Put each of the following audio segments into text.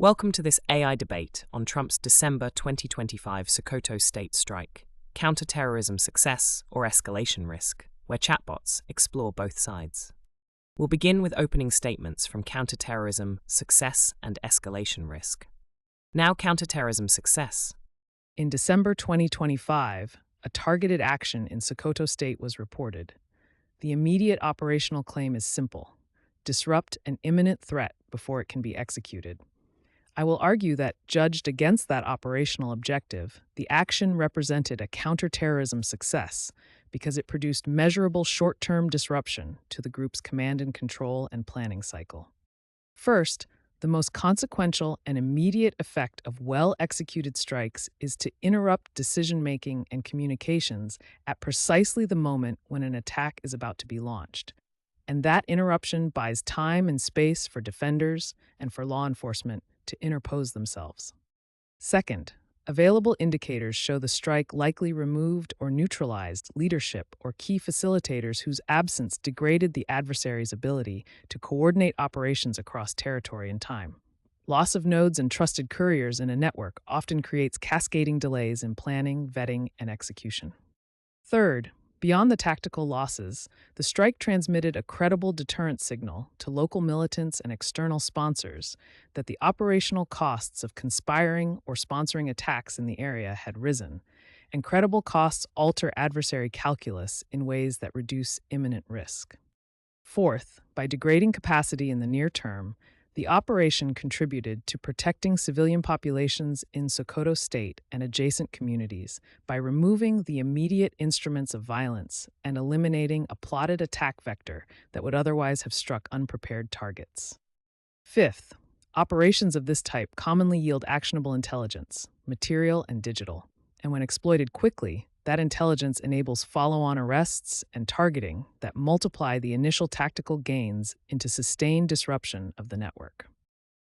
Welcome to this AI debate on Trump's December 2025 Sokoto state strike, counterterrorism success or escalation risk, where chatbots explore both sides. We'll begin with opening statements from counterterrorism success and escalation risk. Now counterterrorism success. In December 2025, a targeted action in Sokoto state was reported. The immediate operational claim is simple: disrupt an imminent threat before it can be executed. I will argue that, judged against that operational objective, the action represented a counterterrorism success because it produced measurable short-term disruption to the group's command and control and planning cycle. First, the most consequential and immediate effect of well-executed strikes is to interrupt decision-making and communications at precisely the moment when an attack is about to be launched. And that interruption buys time and space for defenders and for law enforcement to interpose themselves. Second, available indicators show the strike likely removed or neutralized leadership or key facilitators whose absence degraded the adversary's ability to coordinate operations across territory and time. Loss of nodes and trusted couriers in a network often creates cascading delays in planning, vetting, and execution. Third, beyond the tactical losses, the strike transmitted a credible deterrent signal to local militants and external sponsors that the operational costs of conspiring or sponsoring attacks in the area had risen, and credible costs alter adversary calculus in ways that reduce imminent risk. Fourth, by degrading capacity in the near term, the operation contributed to protecting civilian populations in Sokoto state and adjacent communities by removing the immediate instruments of violence and eliminating a plotted attack vector that would otherwise have struck unprepared targets. Fifth, operations of this type commonly yield actionable intelligence, material and digital, and when exploited quickly, that intelligence enables follow-on arrests and targeting that multiply the initial tactical gains into sustained disruption of the network.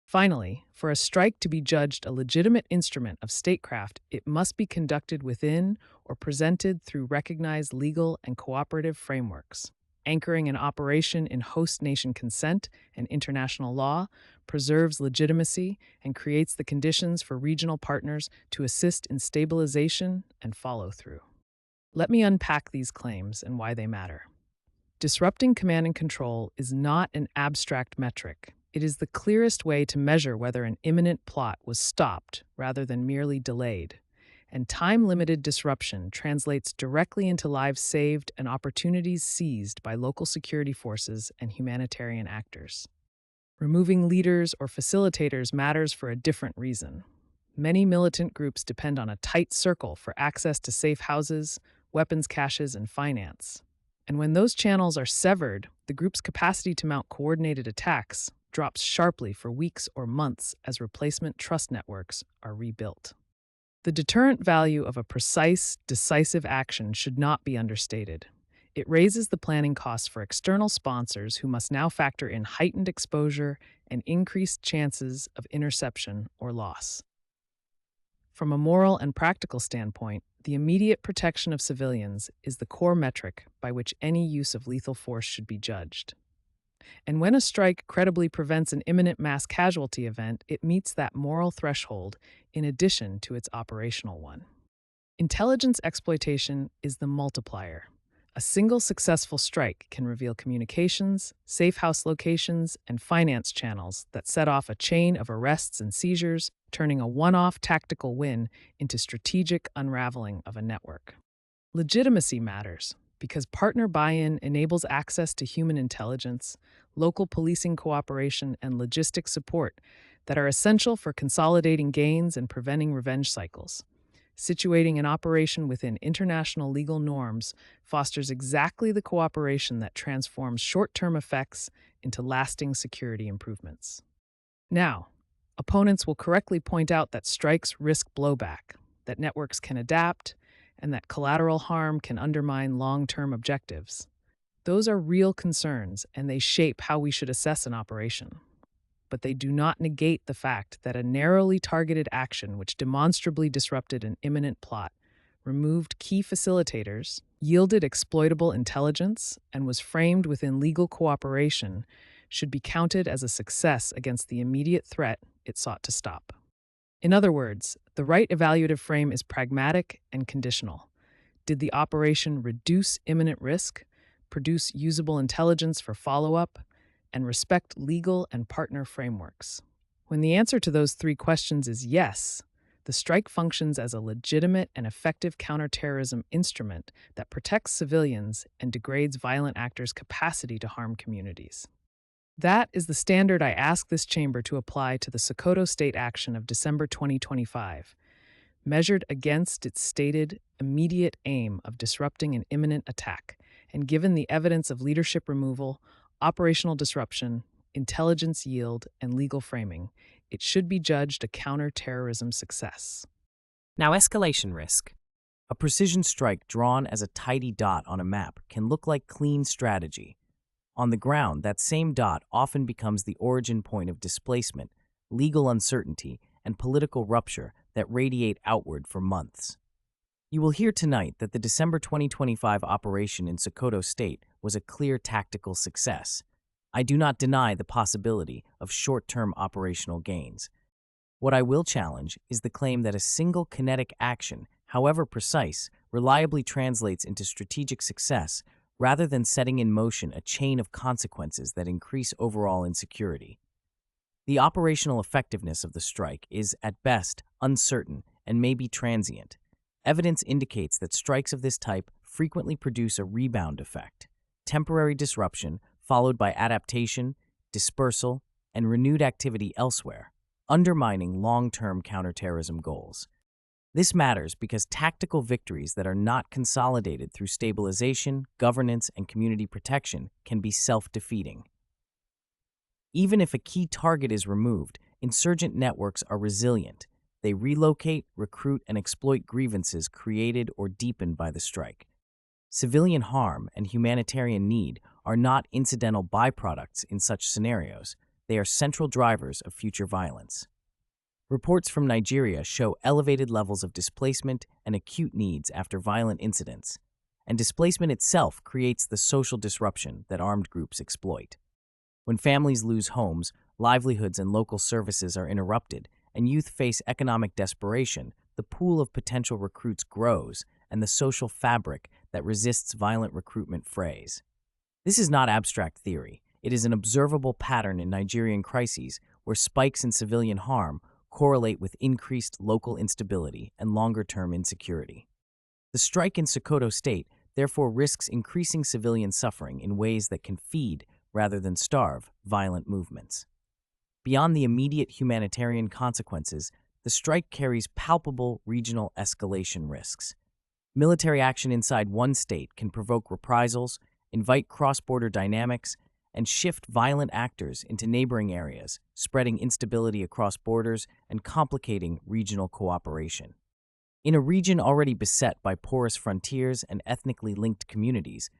Finally, for a strike to be judged a legitimate instrument of statecraft, it must be conducted within or presented through recognized legal and cooperative frameworks. Anchoring an operation in host nation consent and international law preserves legitimacy and creates the conditions for regional partners to assist in stabilization and follow-through. Let me unpack these claims and why they matter. Disrupting command and control is not an abstract metric. It is the clearest way to measure whether an imminent plot was stopped rather than merely delayed. And time-limited disruption translates directly into lives saved and opportunities seized by local security forces and humanitarian actors. Removing leaders or facilitators matters for a different reason. Many militant groups depend on a tight circle for access to safe houses, weapons caches, and finance. And when those channels are severed, the group's capacity to mount coordinated attacks drops sharply for weeks or months as replacement trust networks are rebuilt. The deterrent value of a precise, decisive action should not be understated. It raises the planning costs for external sponsors who must now factor in heightened exposure and increased chances of interception or loss. From a moral and practical standpoint, the immediate protection of civilians is the core metric by which any use of lethal force should be judged. And when a strike credibly prevents an imminent mass casualty event, it meets that moral threshold in addition to its operational one. Intelligence exploitation is the multiplier. A single successful strike can reveal communications, safe house locations, and finance channels that set off a chain of arrests and seizures, turning a one-off tactical win into strategic unraveling of a network. Legitimacy matters because partner buy-in enables access to human intelligence, local policing cooperation, and logistic support that are essential for consolidating gains and preventing revenge cycles. Situating an operation within international legal norms fosters exactly the cooperation that transforms short-term effects into lasting security improvements. Now, opponents will correctly point out that strikes risk blowback, that networks can adapt, and that collateral harm can undermine long-term objectives. Those are real concerns, and they shape how we should assess an operation. But they do not negate the fact that a narrowly targeted action which demonstrably disrupted an imminent plot, removed key facilitators, yielded exploitable intelligence, and was framed within legal cooperation should be counted as a success against the immediate threat it sought to stop. In other words, the right evaluative frame is pragmatic and conditional. Did the operation reduce imminent risk, produce usable intelligence for follow-up, and respect legal and partner frameworks? When the answer to those three questions is yes, the strike functions as a legitimate and effective counterterrorism instrument that protects civilians and degrades violent actors' capacity to harm communities. That is the standard I ask this chamber to apply to the Sokoto state action of December 2025, measured against its stated immediate aim of disrupting an imminent attack, and given the evidence of leadership removal, operational disruption, intelligence yield, and legal framing, it should be judged a counterterrorism success. Now, escalation risk. A precision strike drawn as a tidy dot on a map can look like clean strategy. On the ground, that same dot often becomes the origin point of displacement, legal uncertainty, and political rupture that radiate outward for months. You will hear tonight that the December 2025 operation in Sokoto State was a clear tactical success. I do not deny the possibility of short-term operational gains. What I will challenge is the claim that a single kinetic action, however precise, reliably translates into strategic success rather than setting in motion a chain of consequences that increase overall insecurity. The operational effectiveness of the strike is, at best, uncertain and may be transient. Evidence indicates that strikes of this type frequently produce a rebound effect, temporary disruption followed by adaptation, dispersal, and renewed activity elsewhere, undermining long-term counterterrorism goals. This matters because tactical victories that are not consolidated through stabilization, governance, and community protection can be self-defeating. Even if a key target is removed, insurgent networks are resilient. They relocate, recruit, and exploit grievances created or deepened by the strike. Civilian harm and humanitarian need are not incidental byproducts in such scenarios. They are central drivers of future violence. Reports from Nigeria show elevated levels of displacement and acute needs after violent incidents, and displacement itself creates the social disruption that armed groups exploit. When families lose homes, livelihoods and local services are interrupted, and youth face economic desperation, the pool of potential recruits grows, and the social fabric that resists violent recruitment frays. This is not abstract theory. It is an observable pattern in Nigerian crises where spikes in civilian harm correlate with increased local instability and longer-term insecurity. The strike in Sokoto State therefore risks increasing civilian suffering in ways that can feed, rather than starve, violent movements. Beyond the immediate humanitarian consequences, the strike carries palpable regional escalation risks. Military action inside one state can provoke reprisals, invite cross-border dynamics, and shift violent actors into neighboring areas, spreading instability across borders and complicating regional cooperation. In a region already beset by porous frontiers and ethnically linked communities,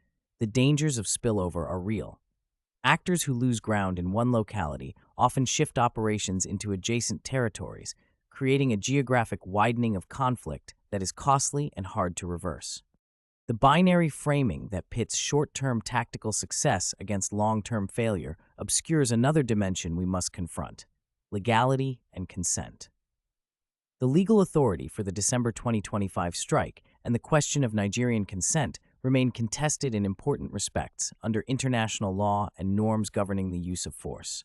the dangers of spillover are real. Actors who lose ground in one locality often shift operations into adjacent territories, creating a geographic widening of conflict that is costly and hard to reverse. The binary framing that pits short-term tactical success against long-term failure obscures another dimension we must confront: legality and consent. The legal authority for the December 2025 strike and the question of Nigerian consent remain contested in important respects under international law and norms governing the use of force.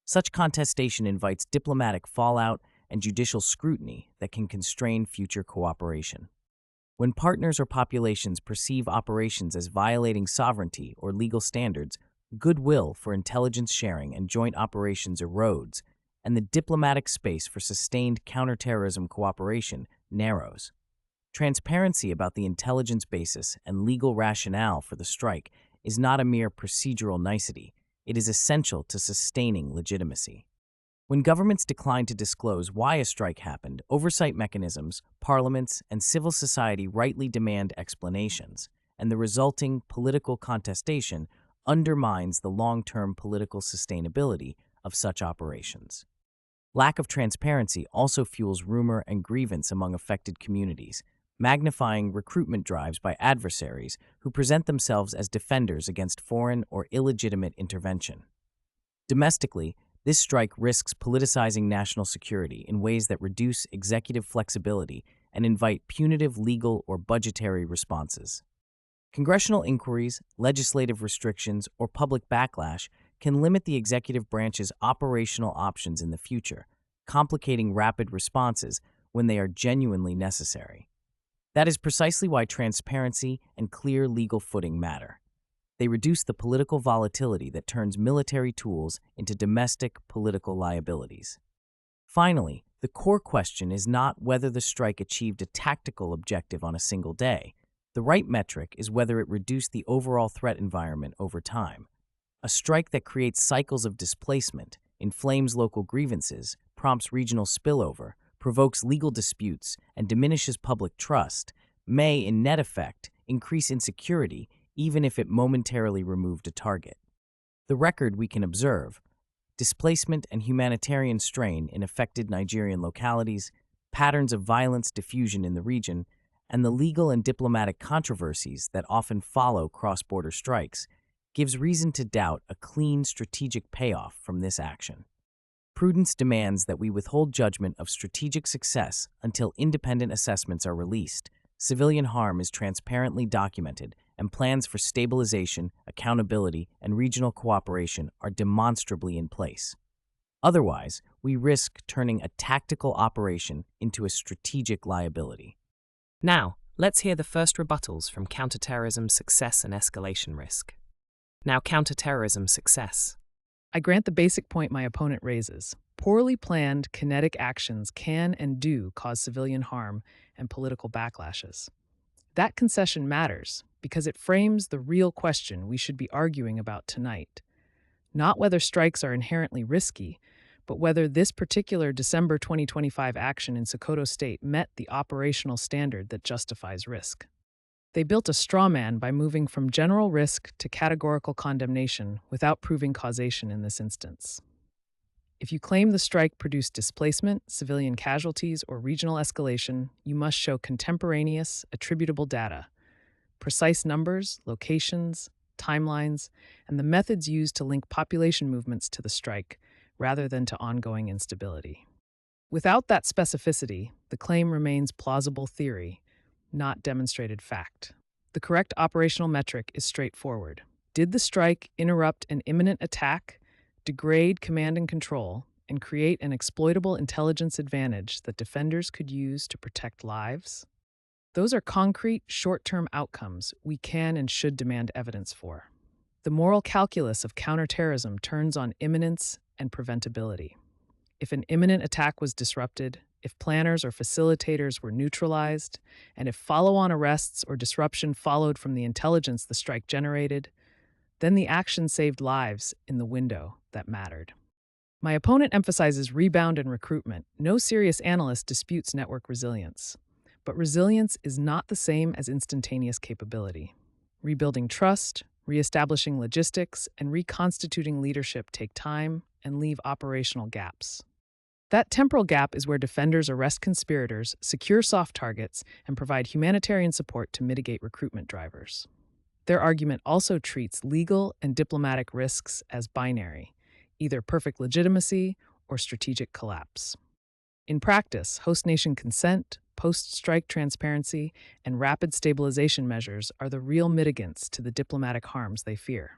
Such contestation invites diplomatic fallout and judicial scrutiny that can constrain future cooperation. When partners or populations perceive operations as violating sovereignty or legal standards, goodwill for intelligence sharing and joint operations erodes, and the diplomatic space for sustained counterterrorism cooperation narrows. Transparency about the intelligence basis and legal rationale for the strike is not a mere procedural nicety. It is essential to sustaining legitimacy. When governments decline to disclose why a strike happened, oversight mechanisms, parliaments, and civil society rightly demand explanations, and the resulting political contestation undermines the long-term political sustainability of such operations. Lack of transparency also fuels rumor and grievance among affected communities, magnifying recruitment drives by adversaries who present themselves as defenders against foreign or illegitimate intervention. Domestically, This strike risks politicizing national security in ways that reduce executive flexibility and invite punitive legal or budgetary responses. Congressional inquiries, legislative restrictions, or public backlash can limit the executive branch's operational options in the future, complicating rapid responses when they are genuinely necessary. That is precisely why transparency and clear legal footing matter. They reduce the political volatility that turns military tools into domestic political liabilities. Finally, the core question is not whether the strike achieved a tactical objective on a single day. The right metric is whether it reduced the overall threat environment over time. A strike that creates cycles of displacement, inflames local grievances, prompts regional spillover, provokes legal disputes, and diminishes public trust may, in net effect, increase insecurity even if it momentarily removed a target. The record we can observe: displacement and humanitarian strain in affected Nigerian localities, patterns of violence diffusion in the region, and the legal and diplomatic controversies that often follow cross-border strikes, gives reason to doubt a clean strategic payoff from this action. Prudence demands that we withhold judgment of strategic success until independent assessments are released, civilian harm is transparently documented, and plans for stabilization, accountability, and regional cooperation are demonstrably in place. Otherwise, we risk turning a tactical operation into a strategic liability. Now, let's hear the first rebuttals from counterterrorism success and escalation risk. Now, counterterrorism success. I grant the basic point my opponent raises. Poorly planned kinetic actions can and do cause civilian harm and political backlashes. That concession matters because it frames the real question we should be arguing about tonight. Not whether strikes are inherently risky, but whether this particular December 2025 action in Sokoto State met the operational standard that justifies risk. They built a straw man by moving from general risk to categorical condemnation without proving causation in this instance. If you claim the strike produced displacement, civilian casualties, or regional escalation, you must show contemporaneous, attributable data, precise numbers, locations, timelines, and the methods used to link population movements to the strike, rather than to ongoing instability. Without that specificity, the claim remains plausible theory, not demonstrated fact. The correct operational metric is straightforward. Did the strike interrupt an imminent attack, degrade command and control, and create an exploitable intelligence advantage that defenders could use to protect lives? Those are concrete, short-term outcomes we can and should demand evidence for. The moral calculus of counterterrorism turns on imminence and preventability. If an imminent attack was disrupted, if planners or facilitators were neutralized, and if follow-on arrests or disruption followed from the intelligence the strike generated, then the action saved lives in the window that mattered. My opponent emphasizes rebound and recruitment. No serious analyst disputes network resilience. But resilience is not the same as instantaneous capability. Rebuilding trust, reestablishing logistics, and reconstituting leadership take time and leave operational gaps. That temporal gap is where defenders arrest conspirators, secure soft targets, and provide humanitarian support to mitigate recruitment drivers. Their argument also treats legal and diplomatic risks as binary, either perfect legitimacy or strategic collapse. In practice, host nation consent, post-strike transparency, and rapid stabilization measures are the real mitigants to the diplomatic harms they fear.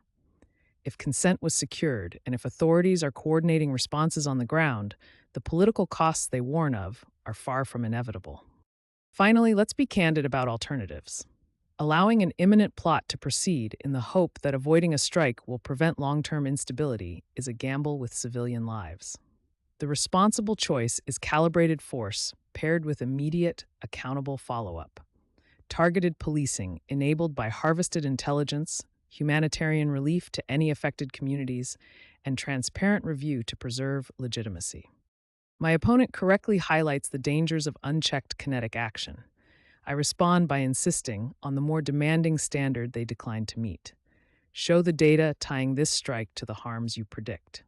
If consent was secured, and if authorities are coordinating responses on the ground, the political costs they warn of are far from inevitable. Finally, let's be candid about alternatives. Allowing an imminent plot to proceed in the hope that avoiding a strike will prevent long-term instability is a gamble with civilian lives. The responsible choice is calibrated force paired with immediate, accountable follow-up. Targeted policing enabled by harvested intelligence, humanitarian relief to any affected communities, and transparent review to preserve legitimacy. My opponent correctly highlights the dangers of unchecked kinetic action. I respond by insisting on the more demanding standard they decline to meet. Show the data tying this strike to the harms you predict.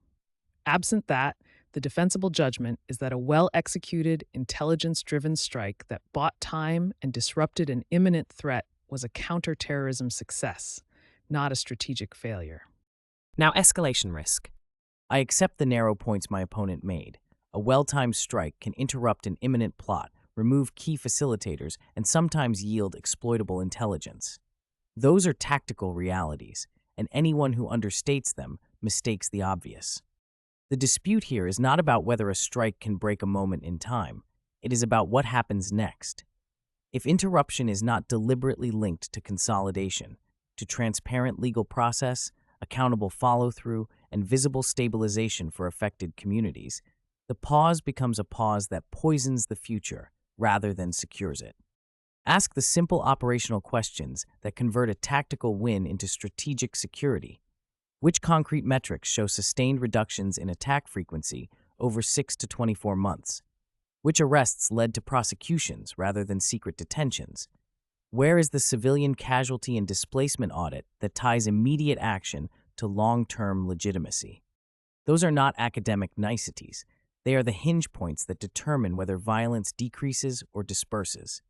Absent that, the defensible judgment is that a well-executed, intelligence-driven strike that bought time and disrupted an imminent threat was a counterterrorism success, not a strategic failure. Now, escalation risk. I accept the narrow points my opponent made. A well-timed strike can interrupt an imminent plot, remove key facilitators, and sometimes yield exploitable intelligence. Those are tactical realities, and anyone who understates them mistakes the obvious. The dispute here is not about whether a strike can break a moment in time. It is about what happens next. If interruption is not deliberately linked to consolidation, to transparent legal process, accountable follow-through, and visible stabilization for affected communities, the pause becomes a pause that poisons the future rather than secures it. Ask the simple operational questions that convert a tactical win into strategic security. Which concrete metrics show sustained reductions in attack frequency over 6 to 24 months? Which arrests led to prosecutions rather than secret detentions? Where is the civilian casualty and displacement audit that ties immediate action to long-term legitimacy? Those are not academic niceties. They are the hinge points that determine whether violence decreases or disperses.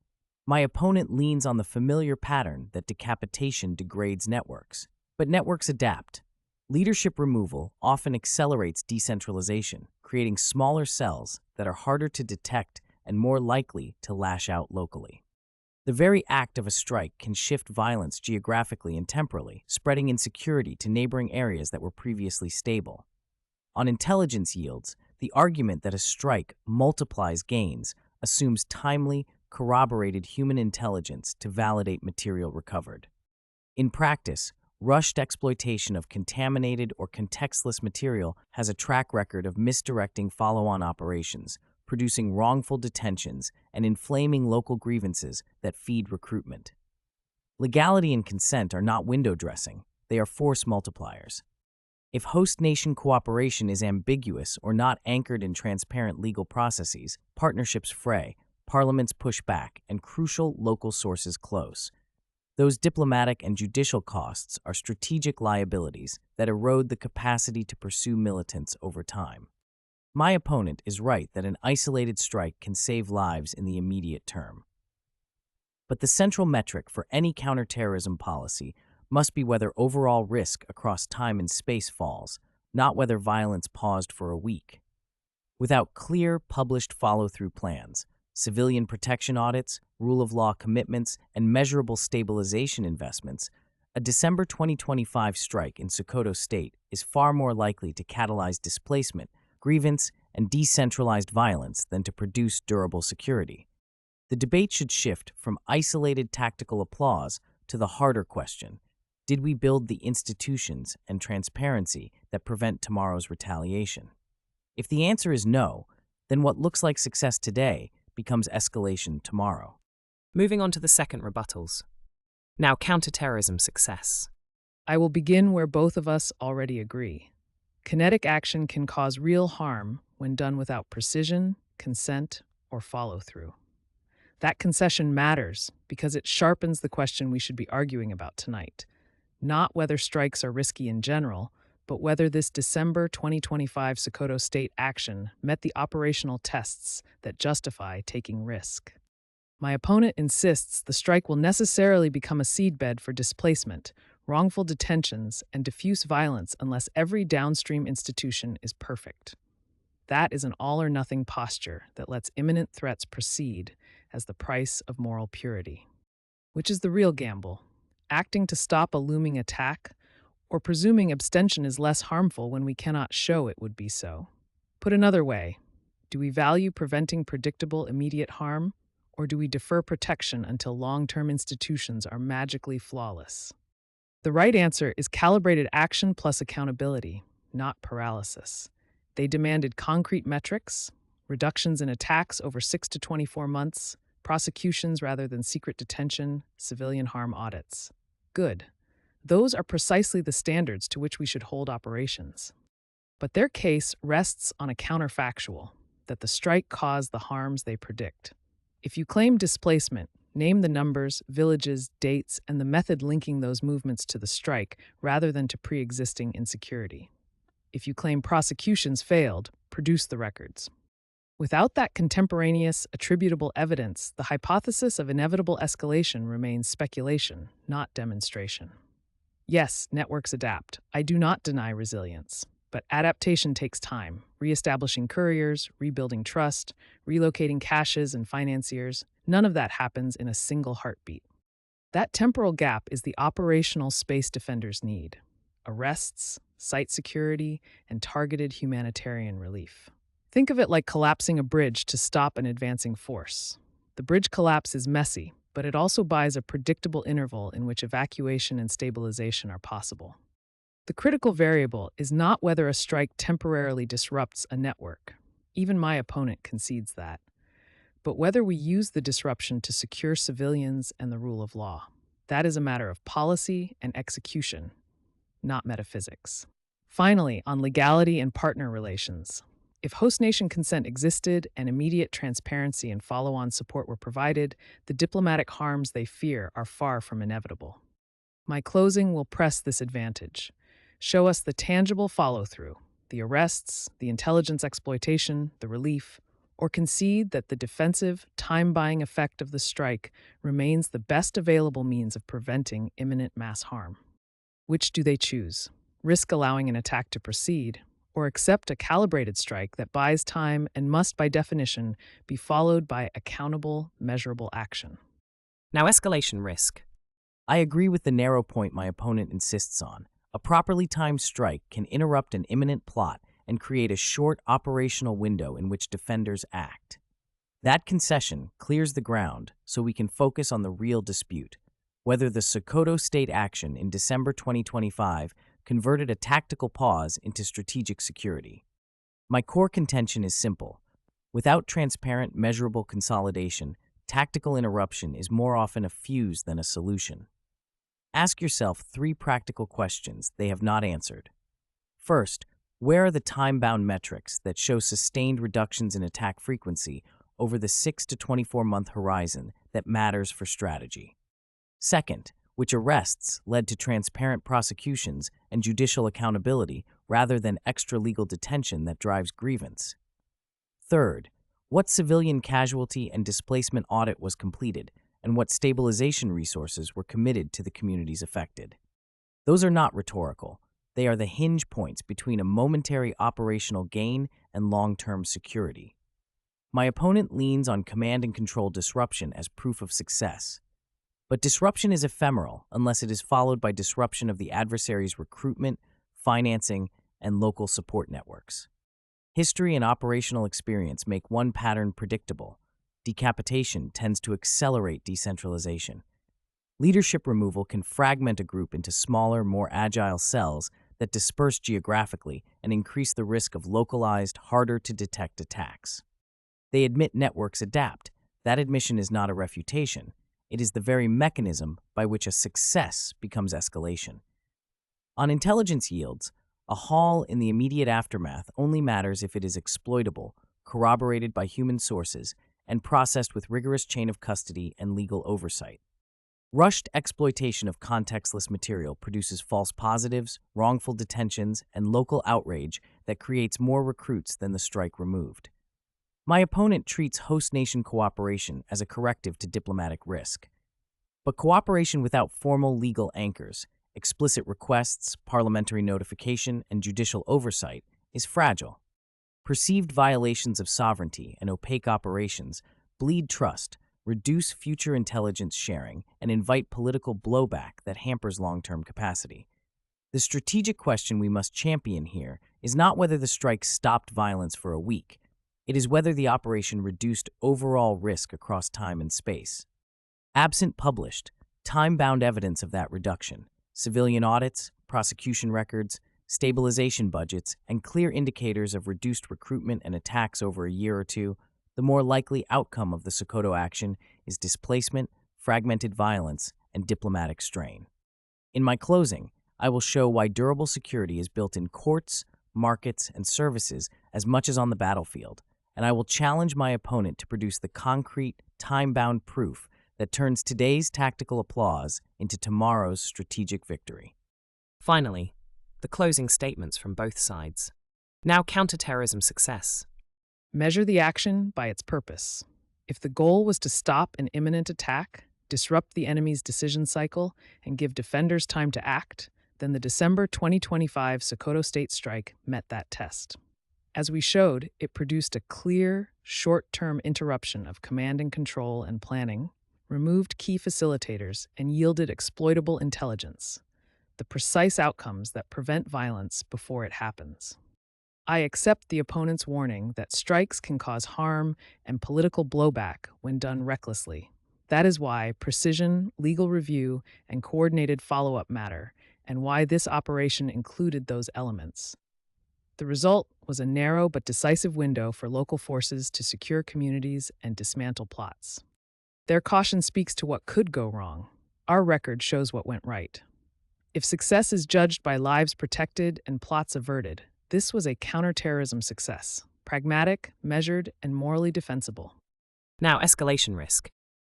My opponent leans on the familiar pattern that decapitation degrades networks. But networks adapt. Leadership removal often accelerates decentralization, creating smaller cells that are harder to detect and more likely to lash out locally. The very act of a strike can shift violence geographically and temporally, spreading insecurity to neighboring areas that were previously stable. On intelligence yields, the argument that a strike multiplies gains assumes timely, corroborated human intelligence to validate material recovered. In practice, rushed exploitation of contaminated or contextless material has a track record of misdirecting follow-on operations, producing wrongful detentions and inflaming local grievances that feed recruitment. Legality and consent are not window dressing, they are force multipliers. If host nation cooperation is ambiguous or not anchored in transparent legal processes, partnerships fray, parliaments push back, and crucial local sources close. Those diplomatic and judicial costs are strategic liabilities that erode the capacity to pursue militants over time. My opponent is right that an isolated strike can save lives in the immediate term. But the central metric for any counterterrorism policy must be whether overall risk across time and space falls, not whether violence paused for a week. Without clear, published follow-through plans, civilian protection audits, rule of law commitments, and measurable stabilization investments, a December 2025 strike in Sokoto State is far more likely to catalyze displacement, grievance, and decentralized violence than to produce durable security. The debate should shift from isolated tactical applause to the harder question: did we build the institutions and transparency that prevent tomorrow's retaliation? If the answer is no, then what looks like success today becomes escalation tomorrow. Moving on to the second rebuttals. Now, counterterrorism success. I will begin where both of us already agree. Kinetic action can cause real harm when done without precision, consent, or follow-through. That concession matters because it sharpens the question we should be arguing about tonight. Not whether strikes are risky in general, but whether this December 2025 Sokoto State action met the operational tests that justify taking risk. My opponent insists the strike will necessarily become a seedbed for displacement, wrongful detentions, and diffuse violence unless every downstream institution is perfect. That is an all-or-nothing posture that lets imminent threats proceed as the price of moral purity. Which is the real gamble? Acting to stop a looming attack, or presuming abstention is less harmful when we cannot show it would be so? Put another way, do we value preventing predictable immediate harm, or do we defer protection until long-term institutions are magically flawless? The right answer is calibrated action plus accountability, not paralysis. They demanded concrete metrics, reductions in attacks over 6 to 24 months, prosecutions rather than secret detention, civilian harm audits. Good. Those are precisely the standards to which we should hold operations. But their case rests on a counterfactual, that the strike caused the harms they predict. If you claim displacement, name the numbers, villages, dates, and the method linking those movements to the strike rather than to pre-existing insecurity. If you claim prosecutions failed, produce the records. Without that contemporaneous, attributable evidence, the hypothesis of inevitable escalation remains speculation, not demonstration. Yes, networks adapt. I do not deny resilience. But adaptation takes time, reestablishing couriers, rebuilding trust, relocating caches and financiers. None of that happens in a single heartbeat. That temporal gap is the operational space defenders need: arrests, site security, and targeted humanitarian relief. Think of it like collapsing a bridge to stop an advancing force. The bridge collapse is messy, but it also buys a predictable interval in which evacuation and stabilization are possible. The critical variable is not whether a strike temporarily disrupts a network. Even my opponent concedes that. But whether we use the disruption to secure civilians and the rule of law. That is a matter of policy and execution, not metaphysics. Finally, on legality and partner relations. If host nation consent existed and immediate transparency and follow-on support were provided, the diplomatic harms they fear are far from inevitable. My closing will press this advantage. Show us the tangible follow-through, the arrests, the intelligence exploitation, the relief, or concede that the defensive, time-buying effect of the strike remains the best available means of preventing imminent mass harm. Which do they choose? Risk allowing an attack to proceed, or accept a calibrated strike that buys time and must, by definition, be followed by accountable, measurable action? Now, escalation risk. I agree with the narrow point my opponent insists on. A properly timed strike can interrupt an imminent plot and create a short operational window in which defenders act. That concession clears the ground so we can focus on the real dispute, whether the Sokoto state action in December 2025 converted a tactical pause into strategic security. My core contention is simple. Without transparent, measurable consolidation, tactical interruption is more often a fuse than a solution. Ask yourself 3 practical questions they have not answered. First, where are the time-bound metrics that show sustained reductions in attack frequency over the 6 to 24-month horizon that matters for strategy? Second, which arrests led to transparent prosecutions and judicial accountability rather than extra-legal detention that drives grievance? Third, what civilian casualty and displacement audit was completed, and what stabilization resources were committed to the communities affected? Those are not rhetorical. They are the hinge points between a momentary operational gain and long-term security. My opponent leans on command and control disruption as proof of success. But disruption is ephemeral unless it is followed by disruption of the adversary's recruitment, financing, and local support networks. History and operational experience make one pattern predictable. Decapitation tends to accelerate decentralization. Leadership removal can fragment a group into smaller, more agile cells that disperse geographically and increase the risk of localized, harder-to-detect attacks. They admit networks adapt. That admission is not a refutation. It is the very mechanism by which a success becomes escalation. On intelligence yields, a haul in the immediate aftermath only matters if it is exploitable, corroborated by human sources, and processed with rigorous chain of custody and legal oversight. Rushed exploitation of contextless material produces false positives, wrongful detentions, and local outrage that creates more recruits than the strike removed. My opponent treats host nation cooperation as a corrective to diplomatic risk. But cooperation without formal legal anchors, explicit requests, parliamentary notification, and judicial oversight is fragile. Perceived violations of sovereignty and opaque operations bleed trust, reduce future intelligence sharing, and invite political blowback that hampers long-term capacity. The strategic question we must champion here is not whether the strike stopped violence for a week. It is whether the operation reduced overall risk across time and space. Absent published, time-bound evidence of that reduction, civilian audits, prosecution records, stabilization budgets, and clear indicators of reduced recruitment and attacks over a year or two, the more likely outcome of the Sokoto action is displacement, fragmented violence, and diplomatic strain. In my closing, I will show why durable security is built in courts, markets, and services as much as on the battlefield, and I will challenge my opponent to produce the concrete, time-bound proof that turns today's tactical applause into tomorrow's strategic victory. Finally, the closing statements from both sides. Now, counterterrorism success. Measure the action by its purpose. If the goal was to stop an imminent attack, disrupt the enemy's decision cycle, and give defenders time to act, then the December 2025 Sokoto state strike met that test. As we showed, it produced a clear, short-term interruption of command and control and planning, removed key facilitators, and yielded exploitable intelligence, the precise outcomes that prevent violence before it happens. I accept the opponent's warning that strikes can cause harm and political blowback when done recklessly. That is why precision, legal review, and coordinated follow-up matter, and why this operation included those elements. The result was a narrow but decisive window for local forces to secure communities and dismantle plots. Their caution speaks to what could go wrong. Our record shows what went right. If success is judged by lives protected and plots averted, this was a counterterrorism success, pragmatic, measured, and morally defensible. Now, escalation risk.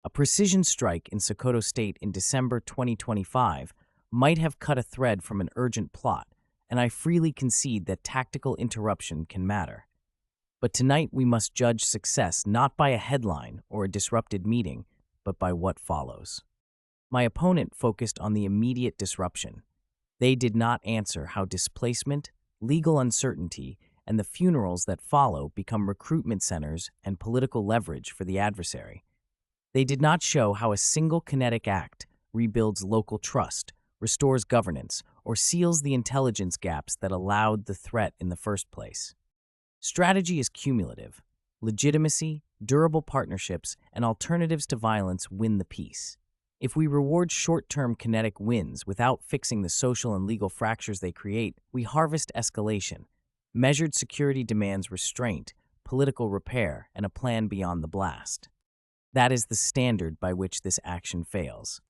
A precision strike in Sokoto State in December 2025 might have cut a thread from an urgent plot, and I freely concede that tactical interruption can matter. But tonight we must judge success not by a headline or a disrupted meeting, but by what follows. My opponent focused on the immediate disruption. They did not answer how displacement, legal uncertainty, and the funerals that follow become recruitment centers and political leverage for the adversary. They did not show how a single kinetic act rebuilds local trust, restores governance, or seals the intelligence gaps that allowed the threat in the first place. Strategy is cumulative. Legitimacy, durable partnerships, and alternatives to violence win the peace. If we reward short-term kinetic wins without fixing the social and legal fractures they create, we harvest escalation. Measured security demands restraint, political repair, and a plan beyond the blast. That is the standard by which this action fails.